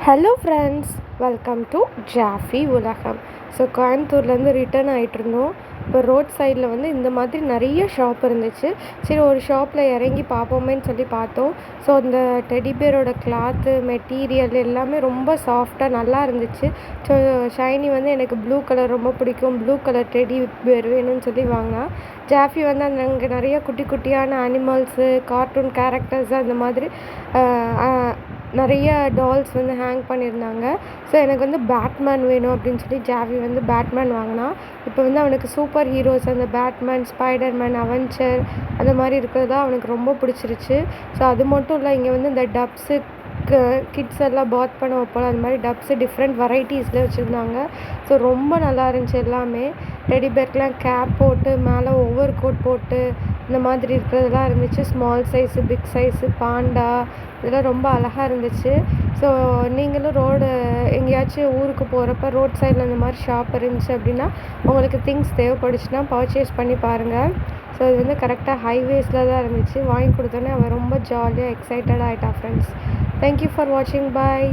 Hello friends, welcome to Jaffy உலகம். So கோயம்புத்தூர்லேருந்து return ஆகிட்ருந்தோம். இப்போ ரோட் சைடில் வந்து இந்த மாதிரி நிறைய ஷாப் இருந்துச்சு. சரி, ஒரு ஷாப்பில் இறங்கி பார்ப்போமேன்னு சொல்லி பார்த்தோம். ஸோ அந்த டெடிபேரோட கிளாத்து மெட்டீரியல் எல்லாமே ரொம்ப சாஃப்டாக நல்லா இருந்துச்சு. ஸோ ஷைனி வந்து எனக்கு ப்ளூ கலர் ரொம்ப பிடிக்கும், ப்ளூ கலர் டெடிபேர் வேணும்னு சொல்லி வாங்கினா. ஜாஃபி வந்து அங்கே நிறைய குட்டி குட்டியான அனிமல்ஸு, கார்ட்டூன் கேரக்டர்ஸு அந்த மாதிரி நிறைய டால்ஸ் வந்து ஹேங் பண்ணியிருந்தாங்க. ஸோ எனக்கு வந்து பேட்மேன் வேணும் அப்படின்னு சொல்லி ஜாவி வந்து பேட்மேன் வாங்கினான். இப்போ வந்து அவனுக்கு சூப்பர் ஹீரோஸ், அந்த பேட்மேன், ஸ்பைடர்மேன், அவெஞ்சர் அந்த மாதிரி இருக்கிறது அவனுக்கு ரொம்ப பிடிச்சிருச்சு. ஸோ அது மட்டும் இல்லை, இங்கே வந்து இந்த டப்ஸு கிட்ஸ் எல்லாம் பாத் பண்ண வைப்போம், அந்த மாதிரி டப்ஸு டிஃப்ரெண்ட் வெரைட்டிஸில் வச்சுருந்தாங்க. ஸோ ரொம்ப நல்லா இருந்துச்சு எல்லாமே. டெடிபேர்க்கெலாம் கேப் போட்டு மேலே ஓவர் கோட் போட்டு இந்த மாதிரி இருக்கிறதெல்லாம் இருந்துச்சு. Small size, big size, panda, இதெல்லாம் ரொம்ப அழகாக இருந்துச்சு. ஸோ நீங்களும் எங்கேயாச்சும் ஊருக்கு போகிறப்ப ரோட் சைடில் இந்த மாதிரி ஷாப் இருந்துச்சு அப்படின்னா உங்களுக்கு திங்ஸ் தேவைப்படுச்சுன்னா பர்ச்சேஸ் பண்ணி பாருங்கள். ஸோ இது வந்து கரெக்டாக ஹைவேஸில் தான் இருந்துச்சு. வாங்கி கொடுத்தோன்னே அவன் ரொம்ப ஜாலியாக எக்ஸைட்டடாக ஆகிட்டா ஃப்ரெண்ட்ஸ். தேங்க்யூ ஃபார் வாட்சிங். பாய்.